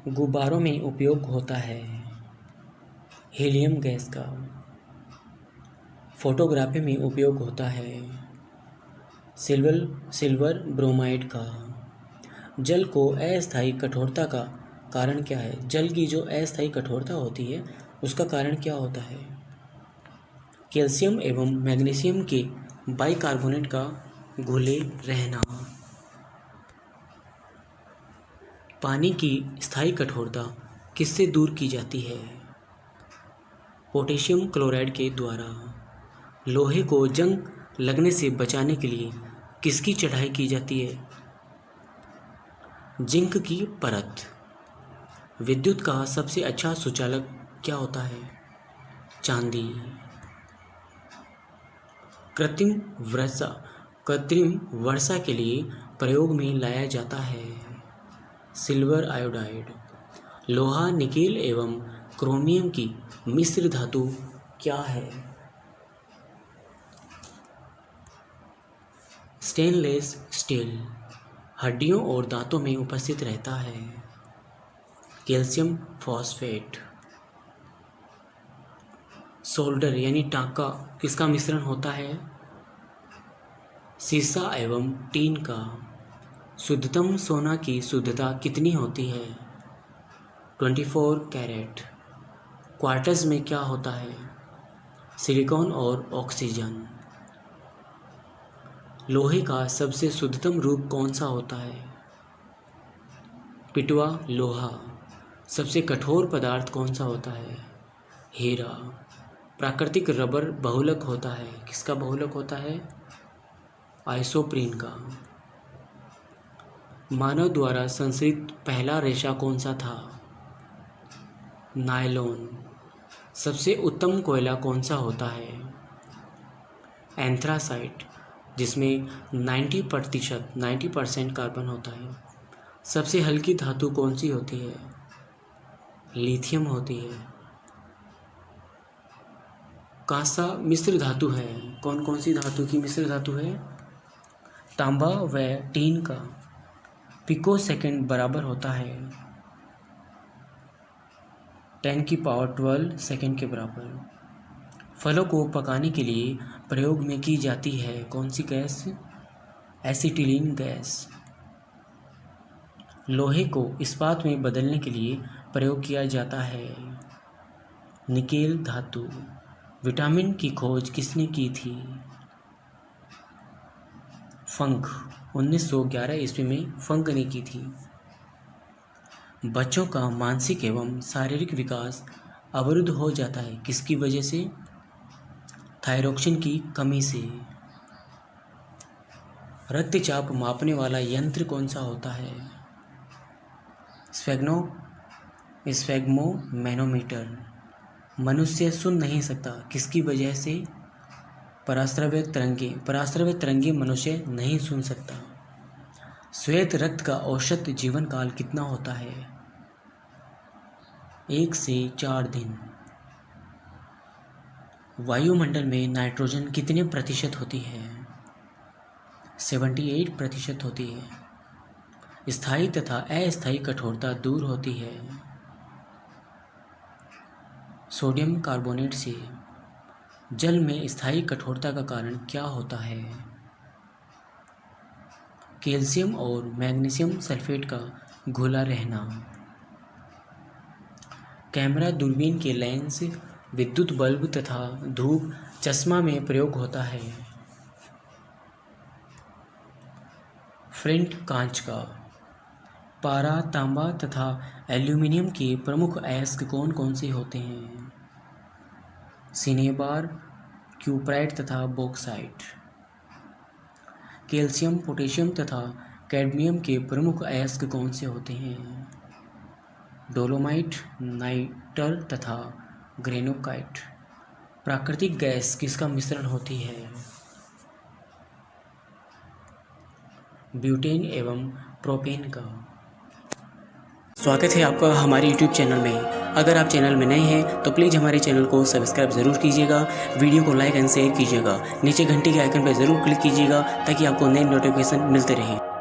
गुब्बारों में उपयोग होता है हीलियम गैस का। फोटोग्राफी में उपयोग होता है सिल्वर ब्रोमाइड का। जल को अस्थायी कठोरता का कारण क्या है? जल की जो अस्थायी कठोरता होती है उसका कारण क्या होता है? कैल्शियम एवं मैग्नीशियम के बाइकार्बोनेट का घुले रहना। पानी की स्थायी कठोरता किससे दूर की जाती है? पोटेशियम क्लोराइड के द्वारा। लोहे को जंग लगने से बचाने के लिए किसकी चढ़ाई की जाती है? जिंक की परत। विद्युत का सबसे अच्छा सुचालक क्या होता है? चांदी। कृत्रिम वर्षा के लिए प्रयोग में लाया जाता है सिल्वर आयोडाइड। लोहा, निकेल एवं क्रोमियम की मिश्र धातु क्या है? Stainless steel. हड्डियों और दांतों में उपस्थित रहता है। Calcium phosphate. सोल्डर यानी टांका किसका मिश्रण होता है? सीसा एवं टीन का। शुद्धतम सोना की शुद्धता कितनी होती है? 24 कैरेट। क्वार्टज में क्या होता है? सिलिकॉन और ऑक्सीजन। लोहे का सबसे शुद्धतम रूप कौन सा होता है? पिटवा लोहा। सबसे कठोर पदार्थ कौन सा होता है? हीरा। प्राकृतिक रबर बहुलक होता है, किसका बहुलक होता है? आइसोप्रीन का। मानव द्वारा संश्लेषित पहला रेशा कौन सा था? नायलॉन। सबसे उत्तम कोयला कौन सा होता है? एंथ्रासाइट, जिसमें 90% कार्बन होता है। सबसे हल्की धातु कौन सी होती है? लिथियम होती है। कांसा मिश्र धातु है, कौन कौन सी धातु की मिश्र धातु है? तांबा व टीन का। पिको सेकंड बराबर होता है 10⁻12 सेकंड के बराबर। फलों को पकाने के लिए प्रयोग में की जाती है कौन सी गैस? Acetylene gas. लोहे को इस्पात में बदलने के लिए प्रयोग किया जाता है निकेल धातु। विटामिन की खोज किसने की थी? फंक। 1911 ईस्वी में फंक ने की थी। बच्चों का मानसिक एवं शारीरिक विकास अवरुद्ध हो जाता है किसकी वजह से? थायरोक्सिन की कमी से। रक्तचाप मापने वाला यंत्र कौन सा होता है? स्फेग्मोमैनोमीटर। मनुष्य सुन नहीं सकता किसकी वजह से? पराश्रव्य तरंगे मनुष्य नहीं सुन सकता। श्वेत रक्त का औसत जीवन काल कितना होता है? 1 से 4 दिन। वायुमंडल में नाइट्रोजन कितने प्रतिशत होती है? 78% होती है। स्थायी तथा अस्थायी कठोरता दूर होती है सोडियम कार्बोनेट से। जल में स्थायी कठोरता का कारण क्या होता है? कैल्शियम और मैग्नीशियम सल्फेट का घुला रहना। कैमरा दूरबीन के लेंस, विद्युत बल्ब तथा धूप चश्मा में प्रयोग होता है। फ्लिंट कांच का। पारा, तांबा तथा एल्यूमिनियम के प्रमुख अयस्क कौन कौन से होते हैं? सिनेबार, क्यूप्राइट तथा बॉक्साइट। कैल्शियम, पोटेशियम तथा कैडमियम के प्रमुख अयस्क कौन से होते हैं? डोलोमाइट, नाइटर तथा ग्रेनोकाइट। प्राकृतिक गैस किसका मिश्रण होती है? ब्यूटेन एवं प्रोपेन का। स्वागत है आपका हमारे YouTube चैनल में। अगर आप चैनल में नए हैं तो प्लीज़ हमारे चैनल को सब्सक्राइब ज़रूर कीजिएगा, वीडियो को लाइक एंड शेयर कीजिएगा, नीचे घंटी के आइकन पर ज़रूर क्लिक कीजिएगा ताकि आपको नए नोटिफिकेशन मिलते रहें।